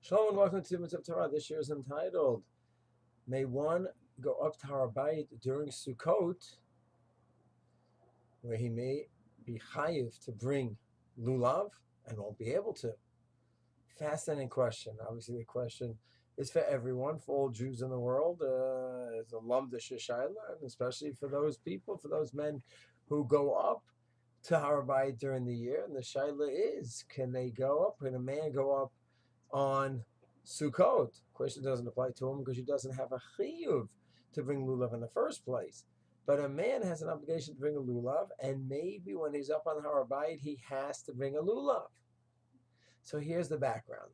Shalom and welcome to Mitzvah Torah. This year is entitled, May one go up to Har Habayit during Sukkot, where he may be chayiv to bring Lulav and won't be able to. Fascinating question. Obviously, the question is for everyone, for all Jews in the world. It's a lamda sheshayla, and especially for those people, for those men who go up to Har Habayit during the year. And the shayla is, can they go up? Can a man go up on Sukkot? Question doesn't apply to him because he doesn't have a chiyuv to bring lulav in the first place. But a man has an obligation to bring a lulav, and maybe when he's up on Har Habayit, he has to bring a lulav. So here's the background.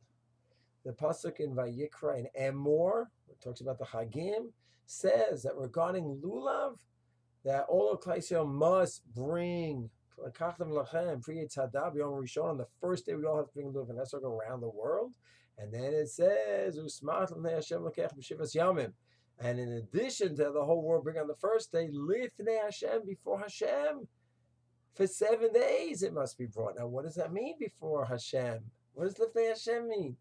The pasuk in Vayikra in Emor, it talks about the Chagim, says that regarding lulav, that all of Klal Yisrael must bring on the first day we all have to bring lulav and esrog around the world. And then it says, and in addition to the whole world bring on the first day, lifnei Hashem, before Hashem, for 7 days it must be brought. Now, what does that mean, before Hashem? What does lifnei Hashem mean?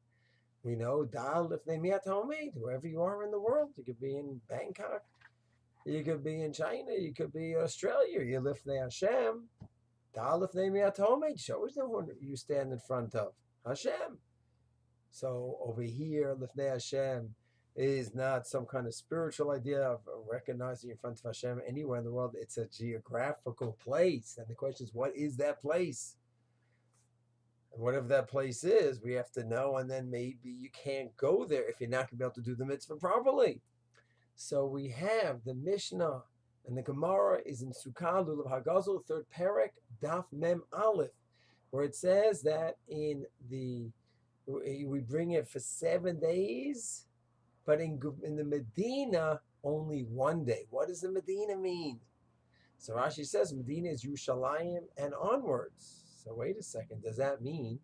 We know dal lifnei miat haomed, wherever you are in the world. You could be in Bangkok, you could be in China, you could be in Australia. You lifnei Hashem. Dal lifnei miat haomed. Show us the one you stand in front of, Hashem. So over here, lifnei Hashem is not some kind of spiritual idea of recognizing in front of Hashem anywhere in the world. It's a geographical place. And the question is, what is that place? And whatever that place is, we have to know, and then maybe you can't go there if you're not going to be able to do the mitzvah properly. So we have the Mishnah, and the Gemara is in Sukkah, Lulav Hagazul, third parak, Daf Mem Aleph, where it says that we bring it for 7 days, but in the Medina, only 1 day. What does the Medina mean? So Rashi says Medina is Yerushalayim and onwards. So wait a second, does that mean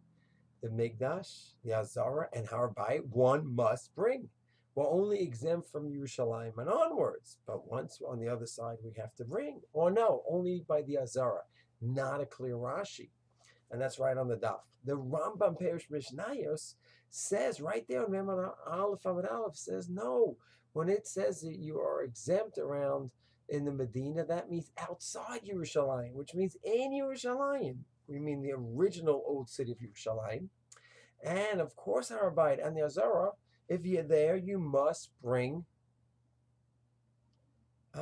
the Mikdash, the Azara, and Har Habayit, one must bring? We're only exempt from Yerushalayim and onwards, but once on the other side we have to bring. Or no, only by the Azara. Not a clear Rashi. And that's right on the daf. The Rambam Perish Mishnayos says right there on Memon Aleph Amud Aleph says no. When it says that you are exempt around in the Medina, that means outside Yerushalayim, which means in Yerushalayim. We mean the original old city of Yerushalayim. And of course, Har Habayit and the Azara, if you're there, you must bring,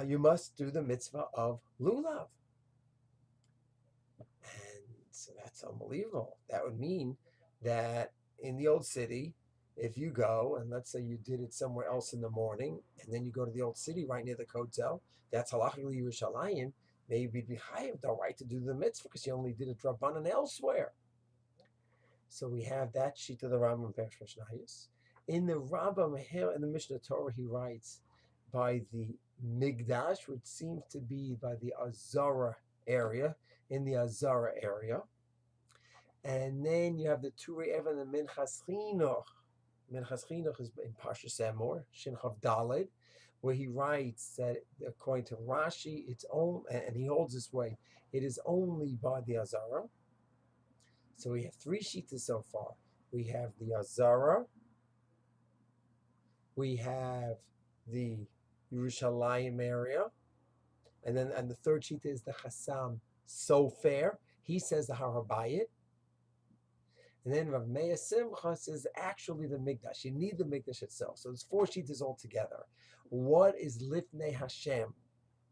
you must do the mitzvah of Lulav. So that's unbelievable. That would mean that in the old city, if you go, and let's say you did it somewhere else in the morning, and then you go to the old city right near the Kotel, that's halachically Yerushalayim, maybe you'd be chayav the right to do the mitzvah because you only did it drabanan elsewhere. So we have that sheet of the Rambam Perish Mishnayos. In the Rambam here in the Mishnah Torah, he writes by the Migdash, which seems to be by the Azara area, in the Azara area. And then you have the Turei Even and Minchas Chinuch. Minchas Chinuch is in Parshas Emor, Shin Chav Daled, where he writes that according to Rashi, it's only, and he holds this way, it is only by the Azara. So we have 3 shitas so far. We have the Azara, we have the Yerushalayim area, and the third shita is the Chassam Sofer. He says the Har Habayit. And then Rav Meir Simcha says actually the Mikdash. You need the Mikdash itself. So there's 4 shitas altogether. What is Lifnei Hashem?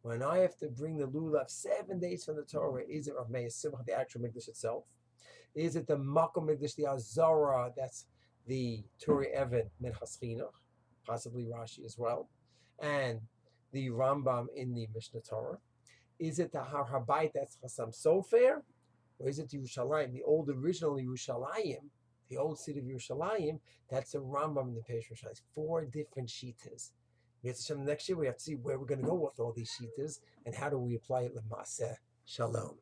When I have to bring the Lulav 7 days from the Torah, is it Rav Meir Simcha, the actual Mikdash itself? Is it the Makom Mikdash, the Azara, that's the Turei Even, Minchas Chinuch, possibly Rashi as well, and the Rambam in the Mishnah Torah? Is it the Har Habayit, that's Chassam Sofer? Or is it Yerushalayim, the old original Yerushalayim, the old city of Yerushalayim? That's a Rambam in the Perish Mishnayos. 4 different shitas. Next year we have to see where we're going to go with all these shitas and how do we apply it l'maseh. Shalom.